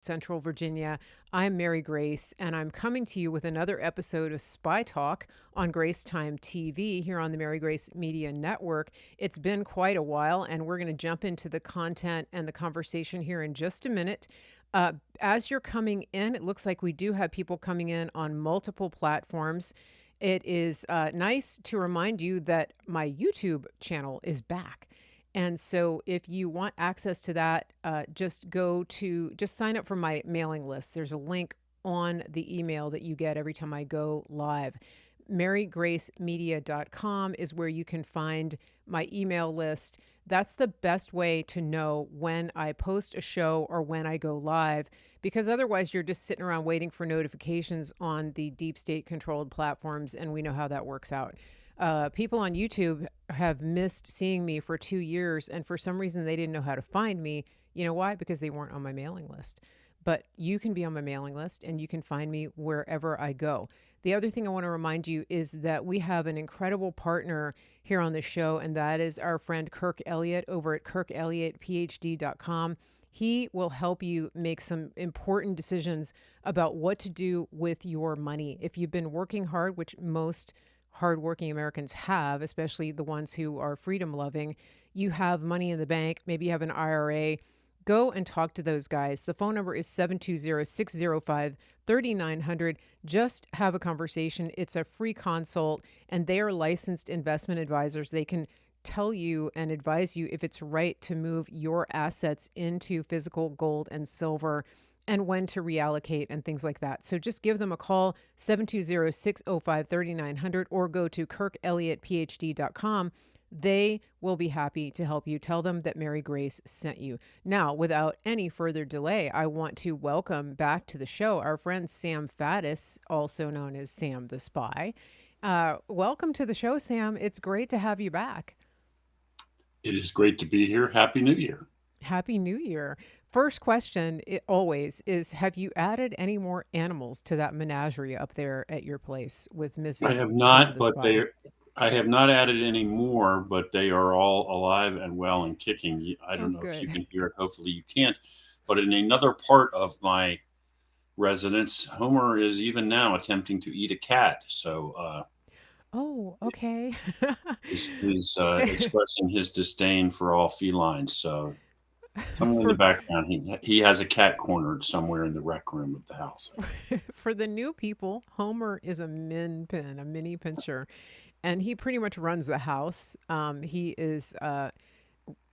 Central Virginia. I'm Mary Grace, and I'm coming to you with another episode of SpyTalk on GraceTime TV here on the Mary Grace Media Network. It's been quite a while, and we're going to jump into the content and the conversation here in just a minute. As you're coming in, it looks like we do have people coming in on multiple platforms. It is nice to remind you that my YouTube channel is back. And so if you want access to that, just sign up for my mailing list. There's a link on the email that you get every time I go live. MaryGraceMedia.com is where you can find my email list. That's the best way to know when I post a show or when I go live, because otherwise you're just sitting around waiting for notifications on the deep state controlled platforms, and we know how that works out. People on YouTube have missed seeing me for 2 years, and for some reason they didn't know how to find me. You know why? Because they weren't on my mailing list. But you can be on my mailing list, and you can find me wherever I go. The other thing I want to remind you is that we have an incredible partner here on the show, and that is our friend Kirk Elliott over at kirkelliottphd.com. He will help you make some important decisions about what to do with your money. If you've been working hard, which most hardworking Americans have, especially the ones who are freedom loving, you have money in the bank, maybe you have an IRA, go and talk to those guys. The phone number is 720-605-3900. Just have a conversation. It's a free consult, and they are licensed investment advisors. They can tell you and advise you if it's right to move your assets into physical gold and silver, and when to reallocate and things like that. So just give them a call, 720-605-3900, or go to kirkelliottphd.com. They will be happy to help you. Tell them that Mary Grace sent you. Now, without any further delay, I want to welcome back to the show our friend Sam Faddis, also known as Sam the Spy. Welcome to the show, Sam. It's great to have you back. It is great to be here. Happy New Year. Happy New Year. First question, it always is, have you added any more animals to that menagerie up there at your place with I Mrs. have Sam not, the but Spy? I have not added any more, but they are all alive and well and kicking. I Oh, don't know if you good. can hear it. Hopefully you can't. But in another part of my residence, Homer is even now attempting to eat a cat. So Oh, okay. he's expressing his disdain for all felines. So somewhere in the for background, he has a cat cornered somewhere in the rec room of the house. for the new people, Homer is a min pin, a mini pincher, and he pretty much runs the house. He is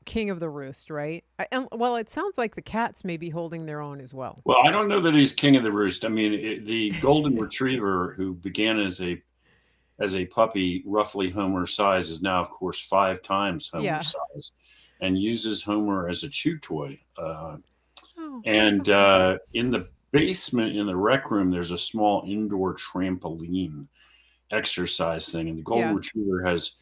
king of the roost, right? Well, it sounds like the cats may be holding their own as well. Well, I don't know that he's king of the roost. I mean, the golden retriever who began as a puppy, roughly Homer's size, is now, of course, 5 times Yeah. Homer's size, and uses Homer as a chew toy. Oh, And okay. in the basement, in the rec room, there's a small indoor trampoline exercise thing, and the golden Yeah. retriever has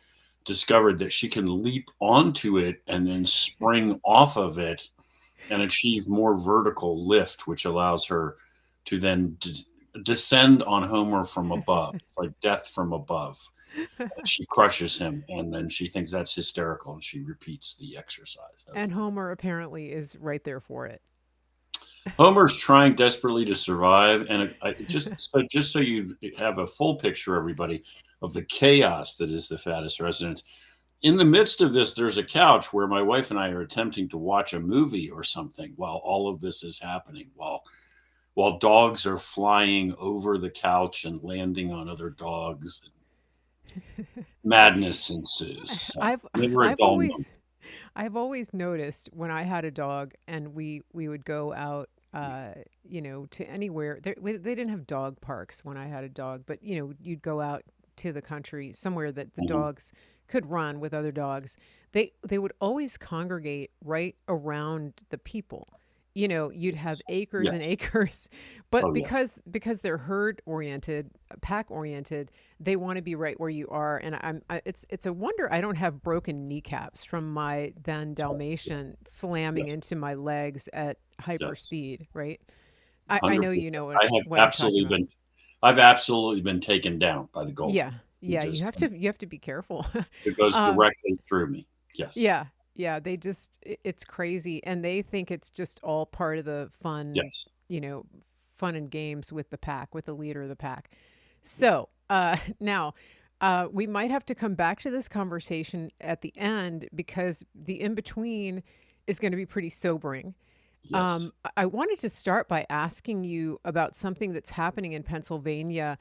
discovered that she can leap onto it and then spring off of it and achieve more vertical lift, which allows her to then descend on Homer from above. It's like death from above. And she crushes him, and then she thinks that's hysterical, and she repeats the exercise over. And Homer apparently is right there for it. Homer's trying desperately to survive, and just so you have a full picture, everybody, of the chaos that is the Faddis residence. In the midst of this, there's a couch where my wife and I are attempting to watch a movie or something while all of this is happening, while dogs are flying over the couch and landing on other dogs. Madness ensues. So, I've never a I've dull moment. always I've always noticed when I had a dog and we would go out, to anywhere. They didn't have dog parks when I had a dog, but you'd go out to the country somewhere that the Mhm. dogs could run with other dogs. They would always congregate right around the people. You'd have acres and Yes. acres, but Oh, yeah. because they're herd oriented, pack oriented, they want to be right where you are. And it's a wonder I don't have broken kneecaps from my then Dalmatian slamming Yes. into my legs at hyper Yes. speed, right? I know 100%. you know I have what I'm talking absolutely about. been I've absolutely been taken down by the golden. Yeah. It Yeah, just you have to be careful. it goes um directly through me. Yes. yeah. Yeah, it's crazy, and they think it's just all part of the fun Yes. you know, fun and games with the pack, with the leader of the pack. So now we might have to come back to this conversation at the end because the in between is going to be pretty sobering. Yes. I wanted to start by asking you about something that's happening in Pennsylvania.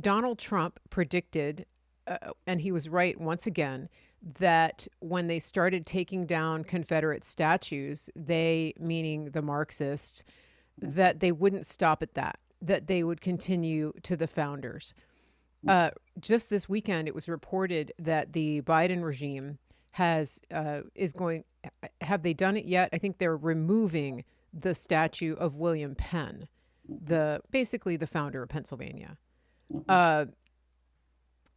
Donald Trump predicted, and he was right once again, that when they started taking down Confederate statues, they, meaning the Marxists, that they wouldn't stop at that, that they would continue to the founders. Just this weekend, it was reported that the Biden regime is going. Have they done it yet? I think they're removing the statue of William Penn, basically the founder of Pennsylvania.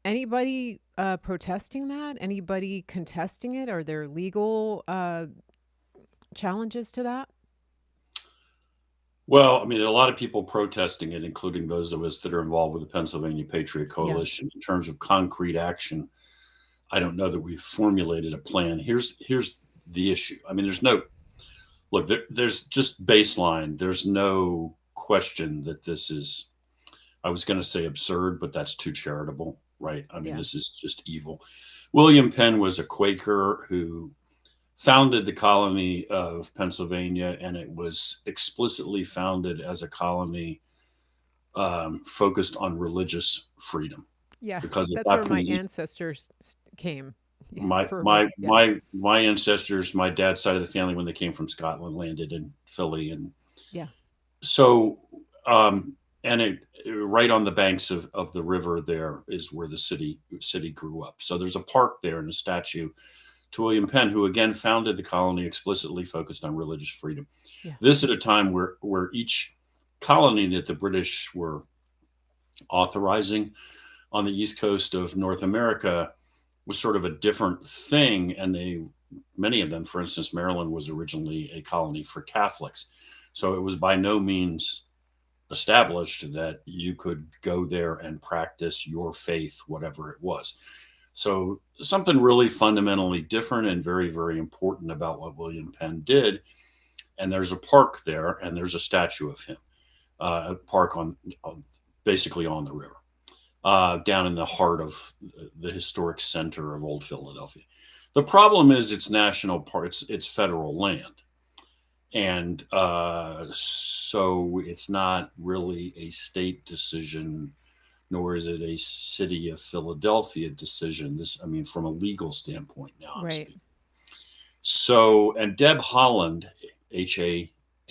Anybody protesting that? Anybody contesting it? Are there legal challenges to that? Well, I mean, a lot of people protesting it, including those of us that are involved with the Pennsylvania Patriot Yeah. Coalition. In terms of concrete action, I don't know that we've formulated a plan. Here's the issue. I mean, there's just baseline. There's no question that this is, I was going to say absurd, but that's too charitable, right? I mean, Yeah. this is just evil. William Penn was a Quaker who founded the colony of Pennsylvania, and it was explicitly founded as a colony focused on religious freedom. Yeah. Because at That's that where my point, ancestors came. my For my yeah. my ancestors, my dad's side of the family, when they came from Scotland, landed in Philly, and Yeah. so and it right on the banks of the river there is where the city grew up. So there's a park there and a statue to William Penn, who again founded the colony explicitly focused on religious freedom. Yeah. This at a time where each colony that the British were authorizing on the east coast of North America was sort of a different thing. And many of them, for instance, Maryland was originally a colony for Catholics. So it was by no means established that you could go there and practice your faith, whatever it was. So something really fundamentally different and very, very important about what William Penn did. And there's a park there, and there's a statue of him, a park basically on the river, down in the heart of the historic center of Old Philadelphia. The problem is it's national park, it's federal land. And so it's not really a state decision, nor is it a city of Philadelphia decision. From a legal standpoint now, I'm Right. speaking. So, and Deb Haaland,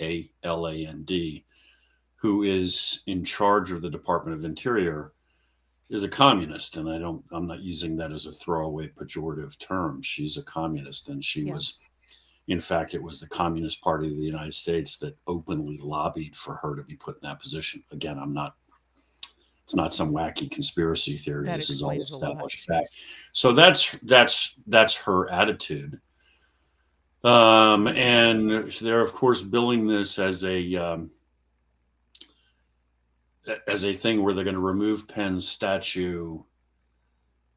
Haaland, who is in charge of the Department of Interior, is a communist. And I'm not using that as a throwaway pejorative term. She's a communist, and she was, in fact, it was the Communist Party of the United States that openly lobbied for her to be put in that position. Again, it's not some wacky conspiracy theory. That this is all explains a lot. established fact. So that's her attitude. And they're of course billing this as a thing where they're going to remove Penn's statue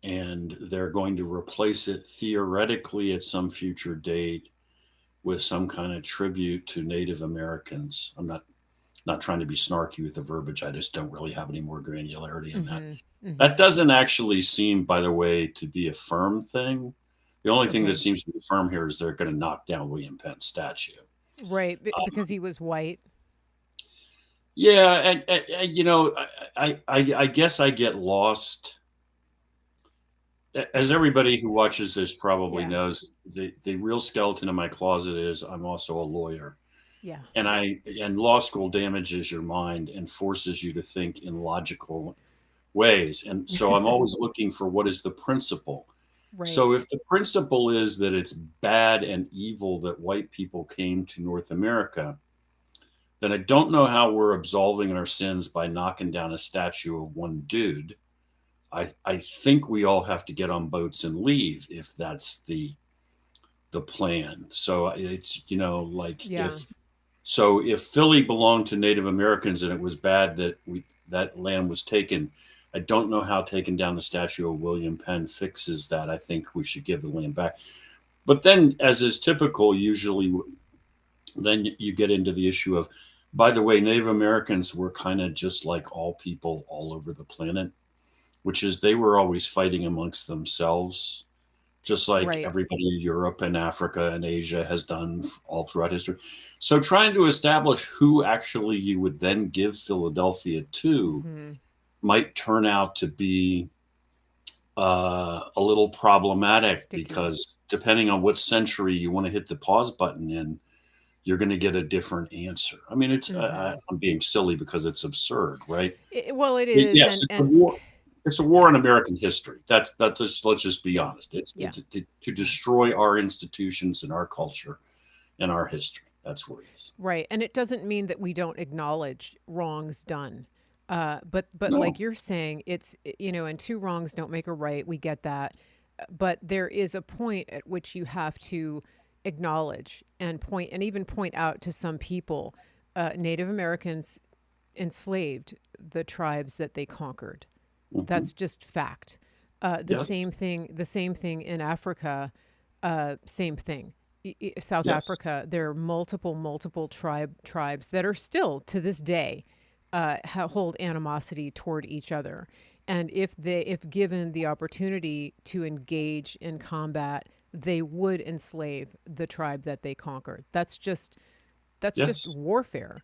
and they're going to replace it theoretically at some future date with some kind of tribute to Native Americans. I'm not trying to be snarky with the verbiage. I just don't really have any more granularity in that. Mm-hmm. That doesn't actually seem, by the way, to be a firm thing. The only thing that seems to be firm here is they're going to knock down William Penn's statue. Right, because he was white. Yeah, and I guess I get lost. As everybody who watches this probably knows, the real skeleton in my closet is I'm also a lawyer. Yeah. And law school damages your mind and forces you to think in logical ways. And so I'm always looking for what is the principle. Right. So if the principle is that it's bad and evil that white people came to North America, then I don't know how we're absolving our sins by knocking down a statue of one dude. I think we all have to get on boats and leave if that's the plan. So it's, if Philly belonged to Native Americans and it was bad that that land was taken, I don't know how taking down the statue of William Penn fixes that. I think we should give the land back. But then, as is typical, usually then you get into the issue of, By the way, Native Americans were kind of just like all people all over the planet, which is they were always fighting amongst themselves, just like Right. everybody in Europe and Africa and Asia has done all throughout history. So trying to establish who actually you would then give Philadelphia to Hmm. might turn out to be a little problematic, Sticky. because depending on what century you want to hit the pause button in, you're going to get a different answer. I mean, Hmm. I'm being silly because it's absurd, right? Well, it is, Yes, it's a and war. It's a yeah, war in American history. That's just, let's just be yeah, honest. yeah. It's to destroy our institutions and our culture and our history. That's what it is. Right. And it doesn't mean that we don't acknowledge wrongs done. But like No, you're saying, and two wrongs don't make a right. We get that. But there is a point at which you have to acknowledge and point and even point out to some people, Native Americans enslaved the tribes that they conquered. hmm That's just fact. yes, The same thing in Africa. Same thing. South yes, Africa, there are multiple tribes that are still to this day hold animosity toward each other, and if given the opportunity to engage in combat, they would enslave the tribe that they conquered. That's just yes, warfare.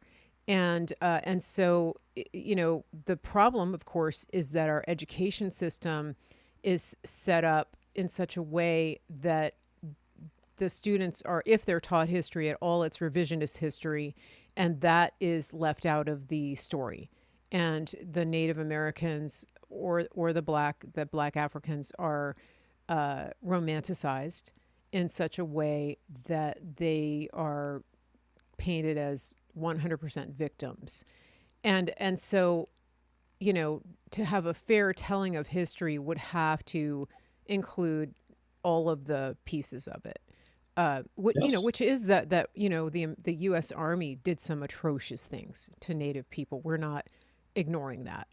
And so the problem, of course, is that our education system is set up in such a way that the students are, if they're taught history at all, it's revisionist history, and that is left out of the story. And the Native Americans or the black Africans are romanticized in such a way that they are painted as 100% victims. And so, to have a fair telling of history would have to include all of the pieces of it. yes. Which is the U.S. Army did some atrocious things to Native people. We're not ignoring that.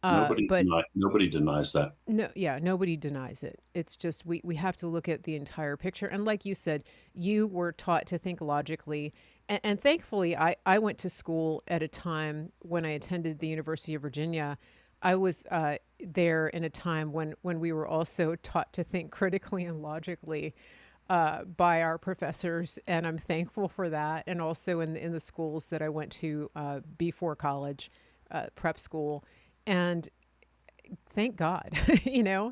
But Nobody denies that. no, yeah, nobody denies it. It's just we have to look at the entire picture. And like you said, you were taught to think logically. And thankfully, I went to school at a time when I attended the University of Virginia. I was there in a time when we were also taught to think critically and logically by our professors, and I'm thankful for that. And also in the schools that I went to before college, prep school, and thank God,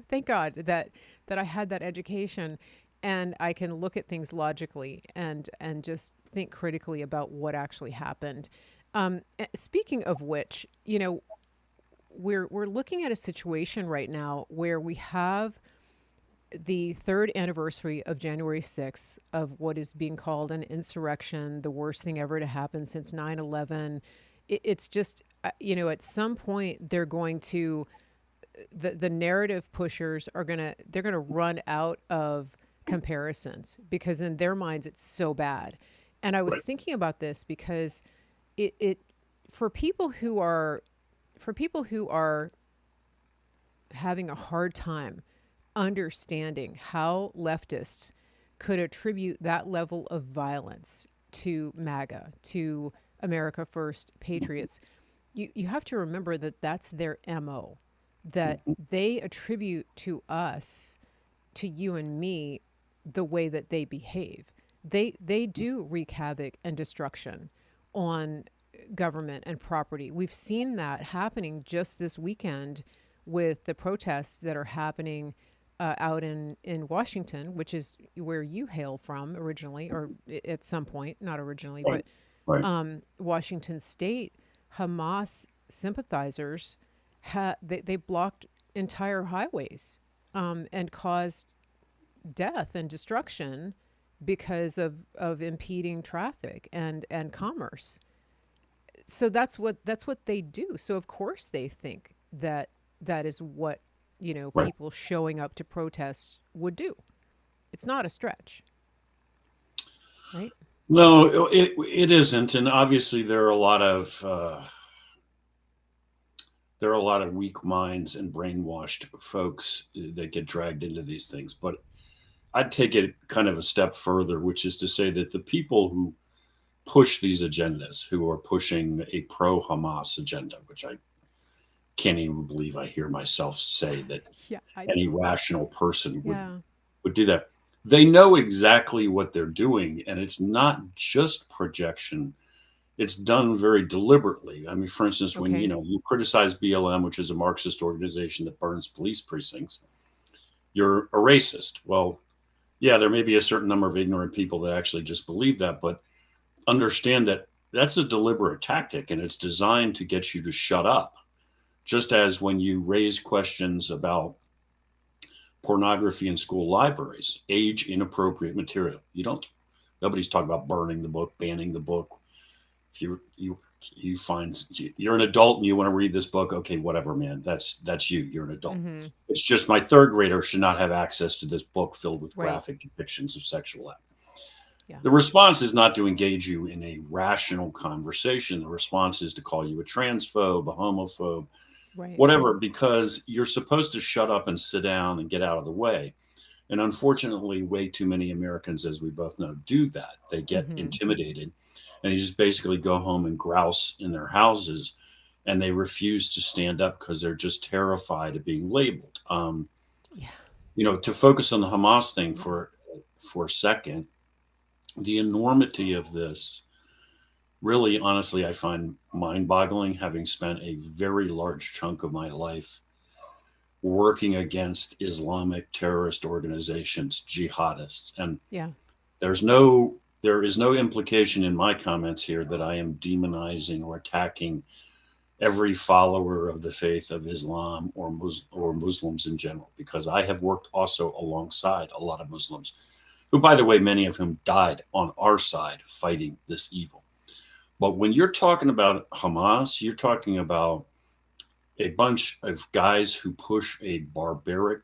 thank God that I had that education, and I can look at things logically and just think critically about what actually happened. Speaking of which, we're looking at a situation right now where we have the third anniversary of January 6th of what is being called an insurrection, the worst thing ever to happen since 9/11. It's just, at some point they're going to, the narrative pushers they're going to run out of comparisons because in their minds it's so bad. And I was Right. thinking about this because it for people who are having a hard time understanding how leftists could attribute that level of violence to MAGA, to America First Patriots, you have to remember that that's their MO, that Mhm. they attribute to us, to you and me, the way that they behave. They do wreak havoc and destruction on government and property. We've seen that happening just this weekend with the protests that are happening out in Washington, which is where you hail from originally, or at some point, not originally, Right. but Right. Washington State, Hamas sympathizers, they blocked entire highways and caused death and destruction because of impeding traffic and commerce. So that's what they do. So of course they think that that is what Right. people showing up to protest would do. It's not a stretch, right? No, it isn't, and obviously there are a lot of weak minds and brainwashed folks that get dragged into these things. But I'd take it kind of a step further, which is to say that the people who push these agendas, who are pushing a pro-Hamas agenda, which I can't even believe I hear myself say that Yeah, I any know. rational person Yeah. would do that. They know exactly what they're doing, and it's not just projection. It's done very deliberately. I mean, for instance, when Okay. you criticize BLM, which is a Marxist organization that burns police precincts, you're a racist. Well, yeah, there may be a certain number of ignorant people that actually just believe that, but understand that that's a deliberate tactic, and it's designed to get you to shut up. Just as when you raise questions about pornography in school libraries, age inappropriate material, nobody's talking about burning the book, banning the book. If you find you're an adult and you want to read this book, okay, whatever, man, that's you. You're an adult. Mm-hmm. It's just my third grader should not have access to this book filled with Right. graphic depictions of sexual act. Yeah. The response is not to engage you in a rational conversation. The response is to call you a transphobe, a homophobe, Right. whatever, because you're supposed to shut up and sit down and get out of the way. And unfortunately, way too many Americans, as we both know, do that. They get Mm-hmm. intimidated and they just basically go home and grouse in their houses, and they refuse to stand up because they're just terrified of being labeled. Yeah. To focus on the Hamas thing for a second, the enormity of this really, honestly, I find mind-boggling, having spent a very large chunk of my life working against Islamic terrorist organizations, jihadists. And Yeah. there is no implication in my comments here that I am demonizing or attacking every follower of the faith of Islam or Muslims in general, because I have worked also alongside a lot of Muslims, who, by the way, many of whom died on our side fighting this evil. But when you're talking about Hamas, you're talking about a bunch of guys who push a barbaric,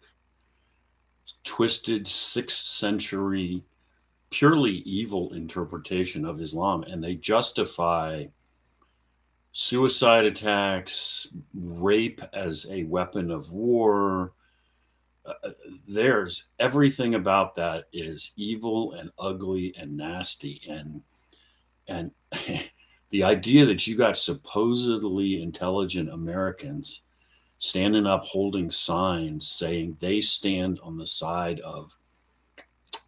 twisted 6th century, purely evil interpretation of Islam, and they justify suicide attacks, rape as a weapon of war. There's everything about that is evil and ugly and nasty, and the idea that you got supposedly intelligent Americans standing up holding signs saying they stand on the side of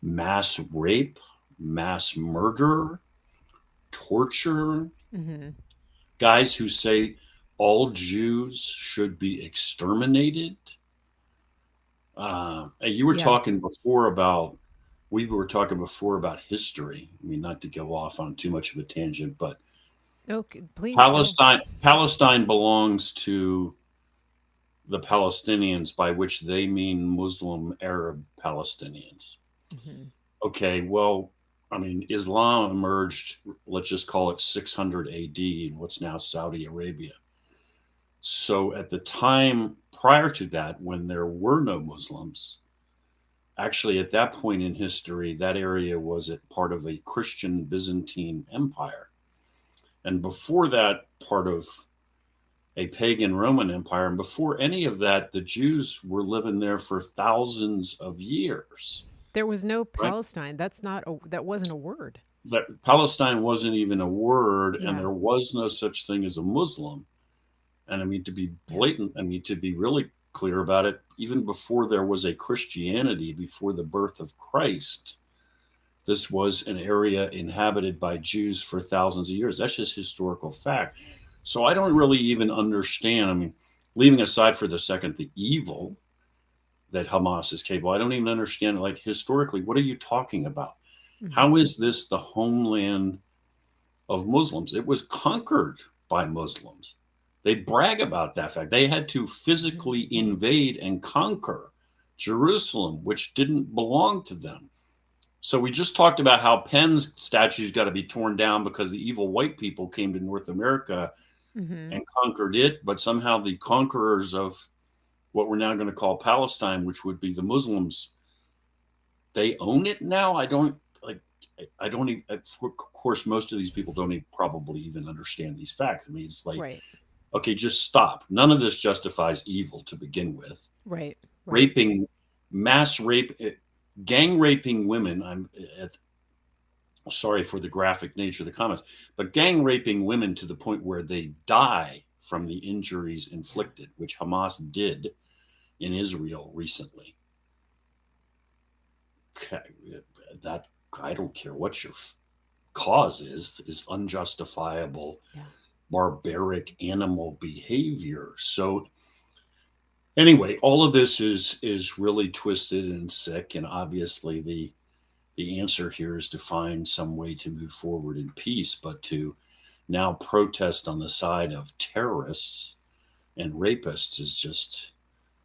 mass rape, mass murder, torture, Mm-hmm. guys who say all Jews should be exterminated. And you were Yeah. talking before about, we were talking before about history. I mean, not to go off on too much of a tangent, but Okay. Please go. Palestine belongs to the Palestinians, by which they mean Muslim Arab Palestinians. Mm-hmm. Okay, well, I mean, Islam emerged, let's just call it 600 AD in what's now Saudi Arabia. So at the time prior to that, when there were no Muslims, actually at that point in history, that area was part of a Christian Byzantine empire. And before that, part of a pagan Roman empire. And before any of that, the Jews were living there for thousands of years. There was no Right? Palestine. That wasn't a word. That Palestine wasn't even a word, and Yeah. there was no such thing as a Muslim. And I mean, to be Yeah. blatant, I mean, to be really clear about it, even before there was a Christianity, before the birth of Christ, this was an area inhabited by Jews for thousands of years. That's just historical fact. So I don't really even understand. I mean, leaving aside for the second the evil that Hamas is capable, I don't even understand, like, historically, what are you talking about? Mm-hmm. How is this the homeland of Muslims? It was conquered by Muslims. They brag about that fact. They had to physically invade and conquer Jerusalem, which didn't belong to them. So we just talked about how Penn's statue's got to be torn down because the evil white people came to North America Mm-hmm. and conquered it, but somehow the conquerors of what we're now going to call Palestine, which would be the Muslims, they own it now. I don't even, of course, most of these people don't probably even understand these facts. I mean, it's like, Right. okay, just stop. None of this justifies evil to begin with. Right. Raping, mass rape, gang raping women. Sorry for the graphic nature of the comments, but gang raping women to the point where they die from the injuries inflicted, which Hamas did in Israel recently. That, I don't care what your cause is unjustifiable, barbaric animal behavior. So anyway, all of this is really twisted and sick, and obviously the answer here is to find some way to move forward in peace, but to now protest on the side of terrorists and rapists is just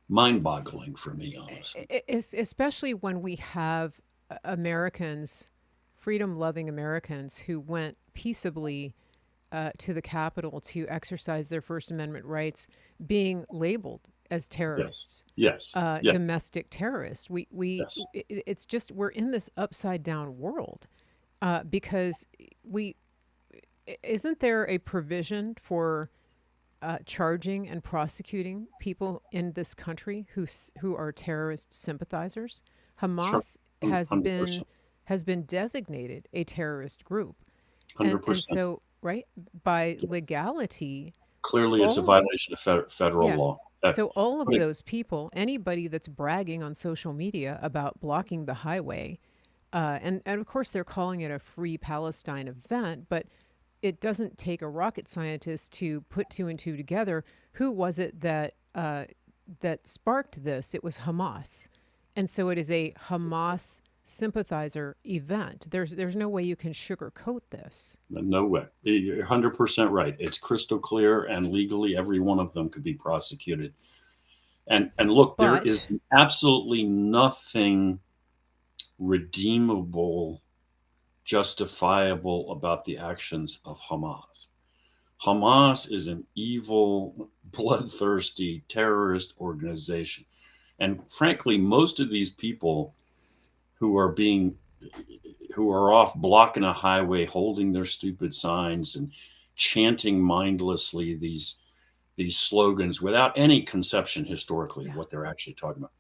mind-boggling for me, honestly. Especially when we have Americans, freedom-loving Americans, who went peaceably to the Capitol to exercise their First Amendment rights, being labeled as terrorists, Yes. domestic terrorists. Yes. It's just, we're in this upside down world because isn't there a provision for charging and prosecuting people in this country who are terrorist sympathizers? Hamas Sure. has been designated a terrorist group, 100%. and so by legality, clearly it's a violation of federal law. So all of those people, anybody that's bragging on social media about blocking the highway, and of course they're calling it a Free Palestine event, but it doesn't take a rocket scientist to put two and two together. Who was it that sparked this? It was Hamas. And so it is a Hamas sympathizer event. There's no way you can sugarcoat this. No way. You're 100% right. It's crystal clear, and legally every one of them could be prosecuted. And look, there is absolutely nothing redeemable, justifiable about the actions of Hamas. Hamas is an evil, bloodthirsty terrorist organization. And frankly, most of these people who are off blocking a highway, holding their stupid signs and chanting mindlessly these slogans without any conception historically of what they're actually talking about.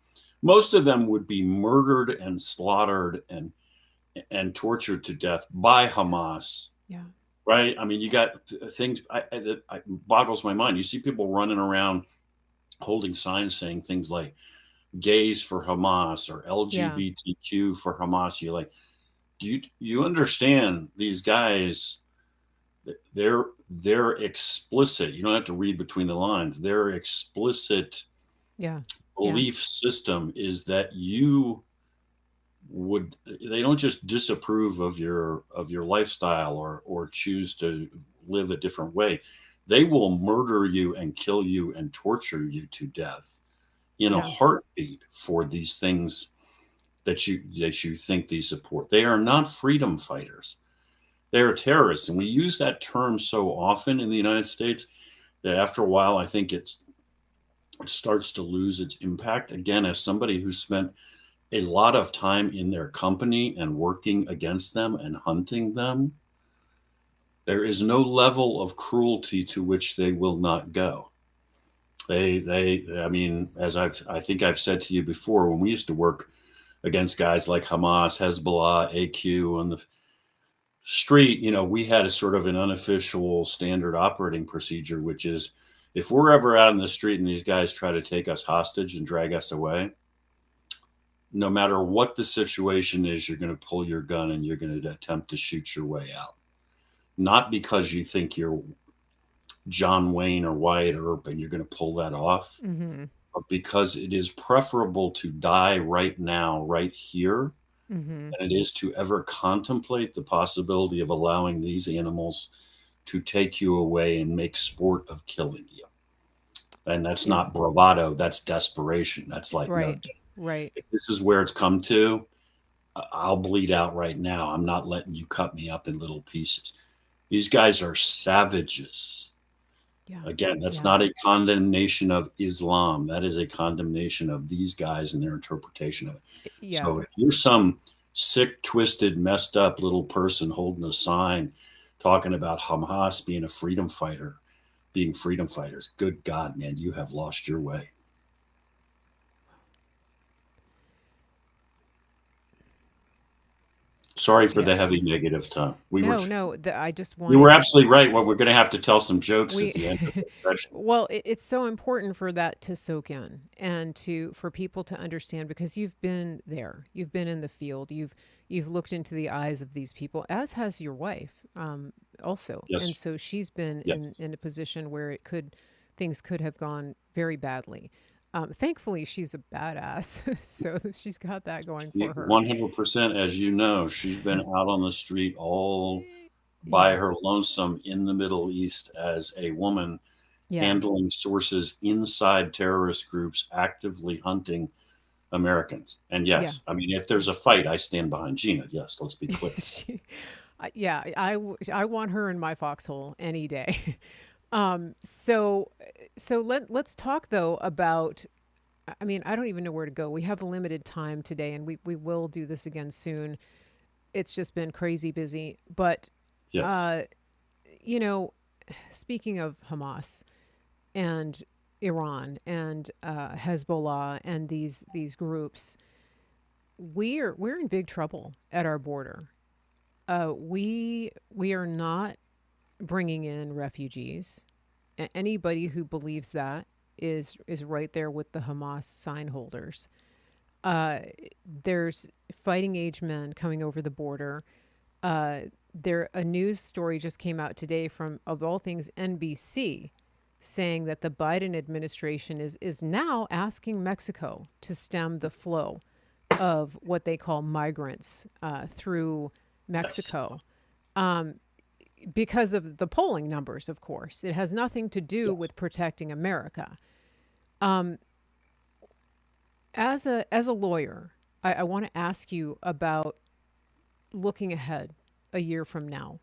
Most of them would be murdered and slaughtered and tortured to death by Hamas. Yeah. Right? I mean, you got things that boggles my mind. You see people running around holding signs saying things like gays for Hamas or LGBTQ for Hamas. You're like, do you understand these guys? They're explicit. You don't have to read between the lines. Their explicit belief system is that they don't just disapprove of your lifestyle or choose to live a different way. They will murder you and kill you and torture you to death in a heartbeat for these things that you think they support. They are not freedom fighters. They are terrorists. And we use that term so often in the United States that after a while, I think it starts to lose its impact. Again, as somebody who spent a lot of time in their company and working against them and hunting them, there is no level of cruelty to which they will not go. I mean, as I think I've said to you before, when we used to work against guys like Hamas, Hezbollah, AQ on the street, we had a sort of an unofficial standard operating procedure, which is if we're ever out in the street and these guys try to take us hostage and drag us away, no matter what the situation is, you're going to pull your gun and you're going to attempt to shoot your way out. Not because you think you're John Wayne or Wyatt Earp and you're going to pull that off, but because it is preferable to die right now, right here, than it is to ever contemplate the possibility of allowing these animals to take you away and make sport of killing you. And that's not bravado, that's desperation. That's like, right. If this is where it's come to, I'll bleed out right now. I'm not letting you cut me up in little pieces. These guys are savages. Yeah. Again, that's not a condemnation of Islam. That is a condemnation of these guys and their interpretation of it. Yeah. So if you're some sick, twisted, messed up little person holding a sign talking about Hamas being a freedom fighter, being freedom fighters, good God, man, you have lost your way. Sorry for Yeah. the heavy negative tone. No, I just You were wanted absolutely right. Well, we're going to have to tell some jokes at we the end of this session. well, it's so important for that to soak in and for people to understand because you've been there. You've been in the field. You've looked into the eyes of these people, as has your wife, also. And Yes. so she's been Yes. in a position where things could have gone very badly. Thankfully, she's a badass, so she's got that going for her. 100%, as you know, she's been out on the street all by Yeah, her lonesome in the Middle East as a woman yeah, handling sources inside terrorist groups actively hunting Americans. And yeah. yes, I mean, if there's a fight, I stand behind Gina. Yes, let's be clear. she, yeah, I want her in my foxhole any day. So let's talk though about. I mean, I don't even know where to go. We have a limited time today, and we will do this again soon. It's just been crazy busy, but Yes. uh, you know, speaking of Hamas and Iran and Hezbollah and these groups, we're in big trouble at our border. We are not bringing in refugees. Anybody who believes that is right there with the Hamas sign holders. Uh, there's fighting age men coming over the border. A news story just came out today from, of all things, NBC, saying that the Biden administration is now asking Mexico to stem the flow of what they call migrants through Yes. Mexico. Um, because of the polling numbers, of course. It has nothing to do Yes. with protecting America. Um, as a lawyer, I want to ask you about looking ahead a year from now.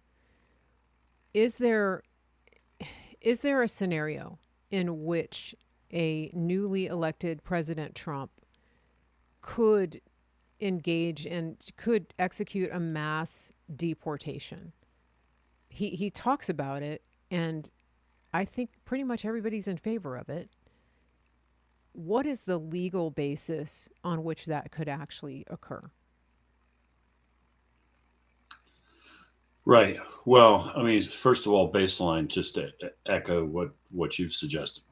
Is there a scenario in which a newly elected President Trump could engage and could execute a mass deportation? He talks about it, and I think pretty much everybody's in favor of it. What is the legal basis on which that could actually occur? Right. Well, I mean, first of all, baseline, just to echo what you've suggested.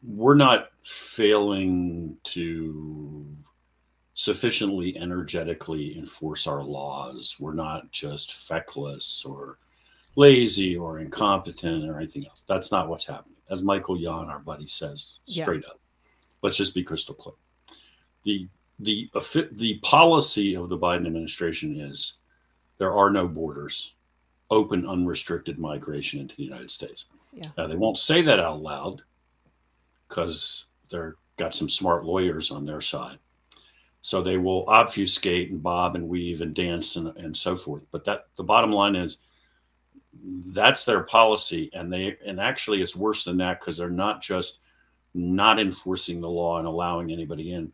We're not failing to sufficiently energetically enforce our laws. We're not just feckless or lazy or incompetent or anything else. That's not what's happening. As Michael Yon, our buddy, says Yeah. straight up. Let's just be crystal clear. The the policy of the Biden administration is there are no borders, open, unrestricted migration into the United States. Yeah. Now, they won't say that out loud because they're got some smart lawyers on their side. So they will obfuscate and bob and weave and dance and so forth. But that the bottom line is that's their policy, and actually it's worse than that because they're not just not enforcing the law and allowing anybody in,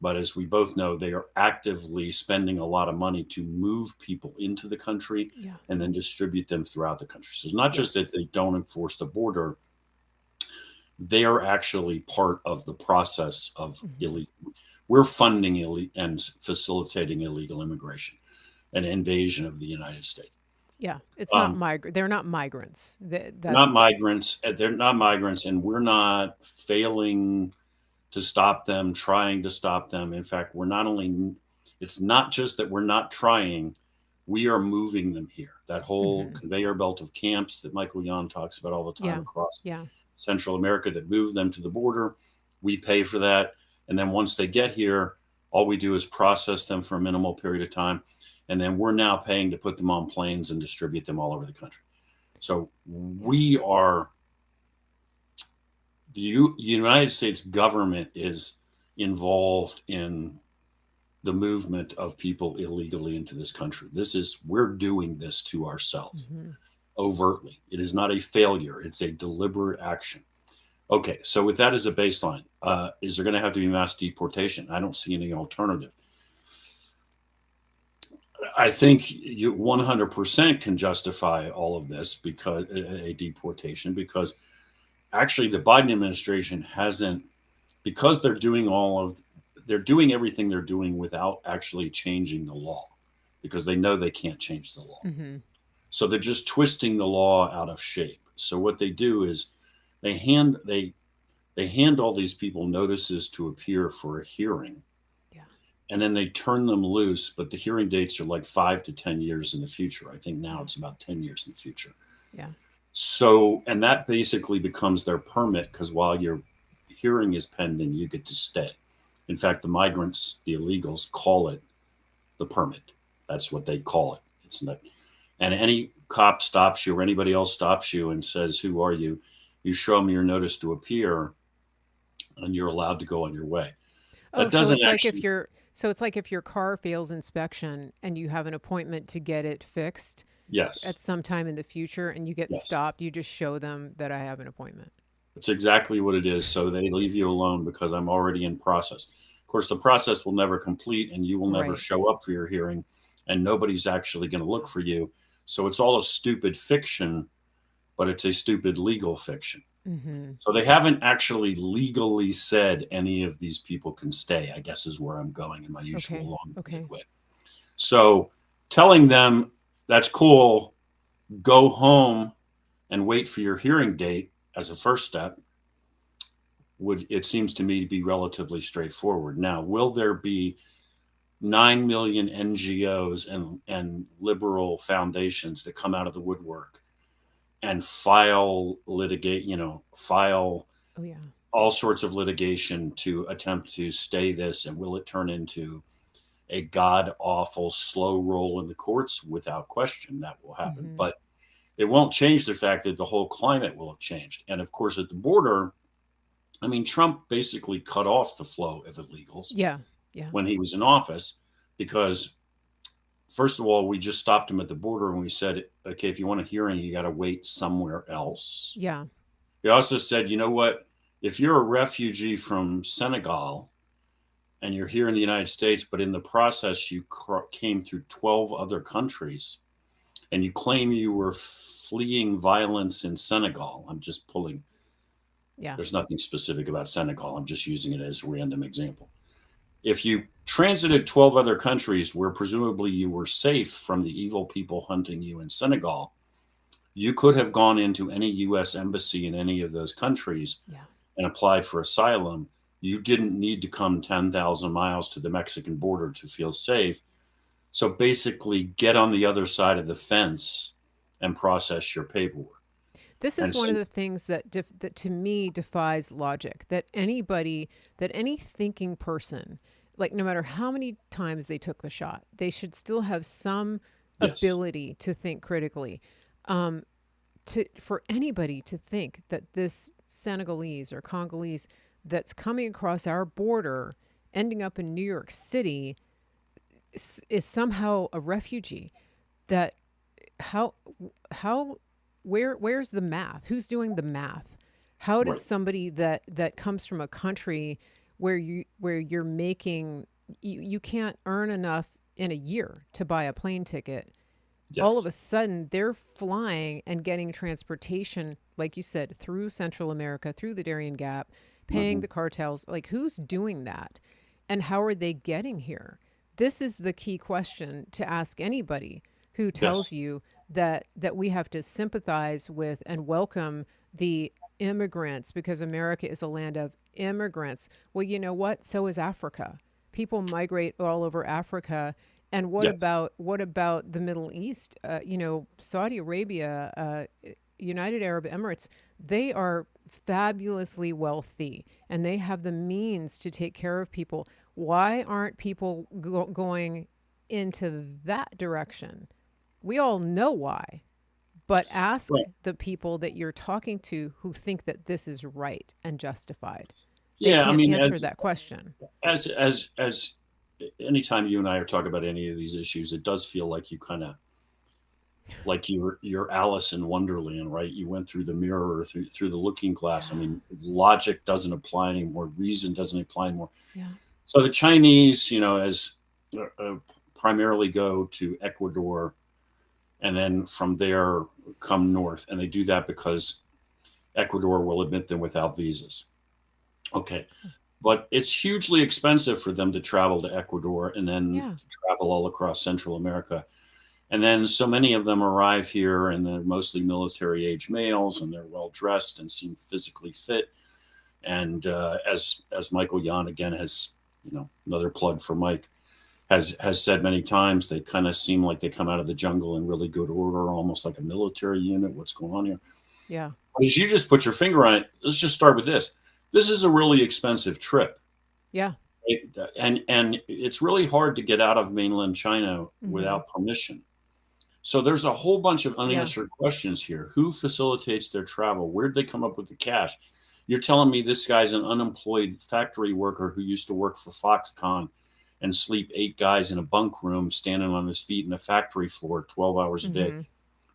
but as we both know, they are actively spending a lot of money to move people into the country Yeah. and then distribute them throughout the country. So it's not just that Yes. they don't enforce the border, they are actually part of the process of Hmm. illegal. We're funding and facilitating illegal immigration and invasion of the United States. Yeah. It's not Um, migrant. They're not migrants. not That's migrants. They're not migrants, and we're not failing to stop them, trying to stop them. In fact, we're not only, it's not just that we're not trying, we are moving them here. That whole hmm conveyor belt of camps that Michael Yon talks about all the time yeah. across Yeah. Central America that move them to the border, we pay for that. And then once they get here, all we do is process them for a minimal period of time. And then we're now paying to put them on planes and distribute them all over the country. So Yeah. we are the United States government is involved in the movement of people illegally into this country. We're doing this to ourselves hmm overtly. It is not a failure, it's a deliberate action. Okay, so with that as a baseline, is there going to have to be mass deportation? I don't see any alternative. I think you 100% can justify all of this because a deportation, because actually the Biden administration hasn't, because they're doing everything they're doing without actually changing the law. because they know they can't change the law. Mm-hmm. So they're just twisting the law out of shape. So what they do is they hand all these people notices to appear for a hearing, Yeah. and then they turn them loose. But the hearing dates are like 5 to 10 years in the future. I think now it's about 10 years in the future. Yeah. So, and that basically becomes their permit, because while your hearing is pending, you get to stay. In fact, the migrants, the illegals, call it the permit. That's what they call it. It's not. And any cop stops you or anybody else stops you and says, "Who are you?" You show them your notice to appear, and you're allowed to go on your way. Oh, That so doesn't it's like if actually. you're so it's like if your car fails inspection and you have an appointment to get it fixed Yes. at some time in the future and you get Yes. stopped, you just show them that I have an appointment. That's exactly what it is. So they leave you alone because I'm already in process. Of course, the process will never complete, and you will never Right. show up for your hearing, and nobody's actually going to look for you. So it's all a stupid fiction, but it's a stupid legal fiction. Mm-hmm. So they haven't actually legally said any of these people can stay, I guess is where I'm going in my usual Okay. long-winded Okay. way. So telling them that's cool, go home and wait for your hearing date as a first step would, it seems to me, to be relatively straightforward. Now, will there be 9 million NGOs and liberal foundations that come out of the woodwork and file Oh yeah. all sorts of litigation to attempt to stay this? And will it turn into a god awful slow roll in the courts? Without question, that will happen. Mm-hmm. But it won't change the fact that the whole climate will have changed. And of course, at the border, I mean, Trump basically cut off the flow of illegals Yeah. Yeah. when he was in office, because first of all, we just stopped him at the border and we said, okay, if you want a hearing, you got to wait somewhere else. Yeah. We also said, you know what? If you're a refugee from Senegal and you're here in the United States, but in the process you came through 12 other countries and you claim you were fleeing violence in Senegal, I'm just pulling, Yeah. there's nothing specific about Senegal, I'm just using it as a random example. If you transited 12 other countries where presumably you were safe from the evil people hunting you in Senegal, you could have gone into any U.S. embassy in any of those countries Yeah. and applied for asylum. You didn't need to come 10,000 miles to the Mexican border to feel safe. So basically, get on the other side of the fence and process your paperwork. This is And one so, of the things that to me defies logic. That any thinking person, like no matter how many times they took the shot, they should still have some yes, ability to think critically. For anybody to think that this Senegalese or Congolese that's coming across our border, ending up in New York City, is somehow a refugee, that how how where's the math? Who's doing the math? How does right, somebody that comes from a country where you're making you can't earn enough in a year to buy a plane ticket, all of yes, a sudden they're flying and getting transportation, like you said, through Central America, through the Darien Gap, paying hmm, the cartels? Like, who's doing that? And how are they getting here? This is the key question to ask anybody who tells yes, you that we have to sympathize with and welcome the immigrants because America is a land of immigrants. Well, you know what? So is Africa. People migrate all over Africa. And yes, what about the Middle East? Saudi Arabia, United Arab Emirates, they are fabulously wealthy and they have the means to take care of people. Why aren't people going into that direction? We all know why, but ask right. the people that you're talking to who think that this is right and justified. They Yeah, I can't mean, answer that question. as anytime you and I are talking about any of these issues, it does feel like you kind of like you're Alice in Wonderland, right? You went through the mirror or through the looking glass. I Yeah. mean, logic doesn't apply anymore, reason doesn't apply anymore. Yeah. So the Chinese, as primarily go to Ecuador, and then from there come north, and they do that because Ecuador will admit them without visas. Okay, but it's hugely expensive for them to travel to Ecuador and then Yeah. travel all across Central America. And then so many of them arrive here, and they're mostly military age males, and they're well dressed and seem physically fit. And as Michael Yon again has, another plug for Mike, has said many times, they kind of seem like they come out of the jungle in really good order, almost like a military unit. What's going on here? Yeah. But as you just put your finger on it, let's just start with this. This is a really expensive trip. Yeah. And it's really hard to get out of mainland China without permission. So there's a whole bunch of Yeah. unanswered questions here. Who facilitates their travel? Where'd they come up with the cash? You're telling me this guy's an unemployed factory worker who used to work for Foxconn and sleep 8 guys in a bunk room, standing on his feet in a factory floor 12 hours a day.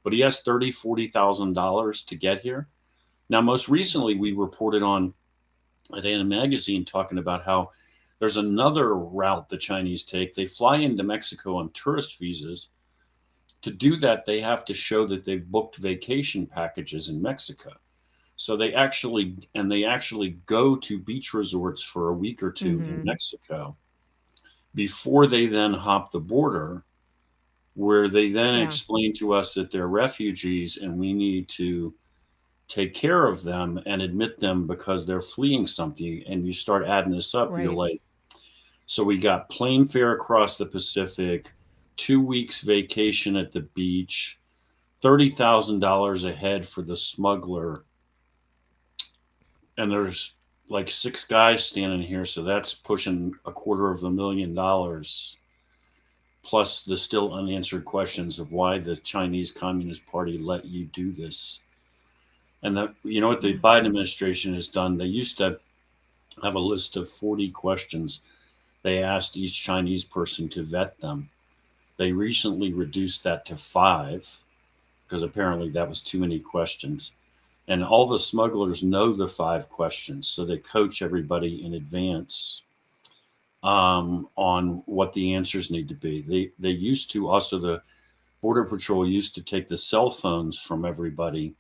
But he has $30,000-$40,000 to get here. Now, most recently, we reported on at Anna Magazine talking about how there's another route the Chinese take. They fly into Mexico on tourist visas. To do that, they have to show that they've booked vacation packages in Mexico. So they actually go to beach resorts for a week or two in Mexico before they then hop the border, where they then explain to us that they're refugees and we need to take care of them and admit them because they're fleeing something. And you start adding this up, you're like, so we got plane fare across the Pacific, 2 weeks vacation at the beach, $30,000 a head for the smuggler. And there's like 6 guys standing here, so that's pushing $250,000, plus the still unanswered questions of why the Chinese Communist Party let you do this. And what the Biden administration has done, they used to have a list of 40 questions they asked each Chinese person to vet them. They recently reduced that to 5 because apparently that was too many questions. And all the smugglers know the 5 questions, so they coach everybody in advance on what the answers need to be. They used to also, the Border Patrol used to take the cell phones from everybody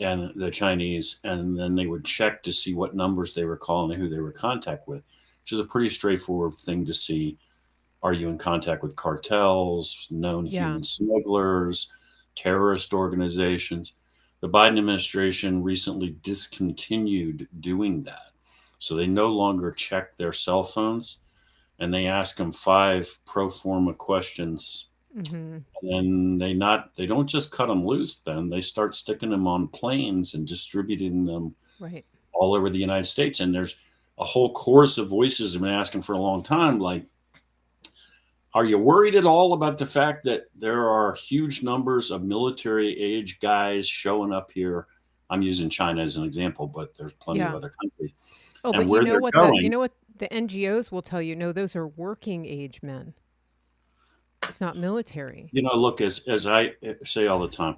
and the Chinese, and then they would check to see what numbers they were calling and who they were in contact with, which is a pretty straightforward thing to see. Are you in contact with cartels, known human smugglers, terrorist organizations? The Biden administration recently discontinued doing that. So they no longer check their cell phones, and they ask them 5 pro forma questions. And then they don't just cut them loose. Then they start sticking them on planes and distributing them all over the United States. And there's a whole chorus of voices have been asking for a long time, like, are you worried at all about the fact that there are huge numbers of military age guys showing up here? I'm using China as an example, but there's plenty of other countries. Oh, and but where they're going, you know what the NGOs will tell you? No, those are working age men. It's not military. Look, as I say all the time,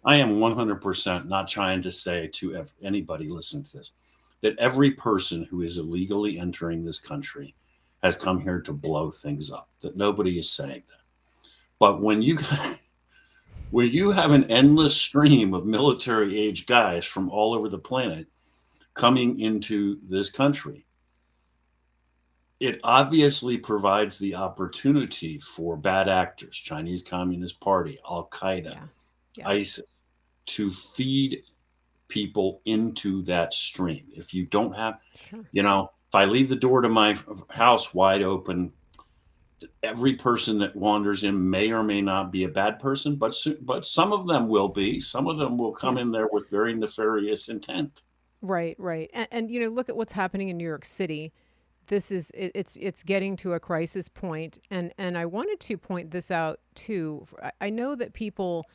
I am 100% not trying to say to anybody listening to this that every person who is illegally entering this country has come here to blow things up. That nobody is saying that. But when you have an endless stream of military age guys from all over the planet coming into this country, it obviously provides the opportunity for bad actors, Chinese Communist Party, Al-Qaeda, ISIS, to feed people into that stream. If you don't have, if I leave the door to my house wide open, every person that wanders in may or may not be a bad person, but some of them will be. Some of them will come in there with very nefarious intent. Right. And look at what's happening in New York City. It's getting to a crisis point, and I wanted to point this out too. I know that people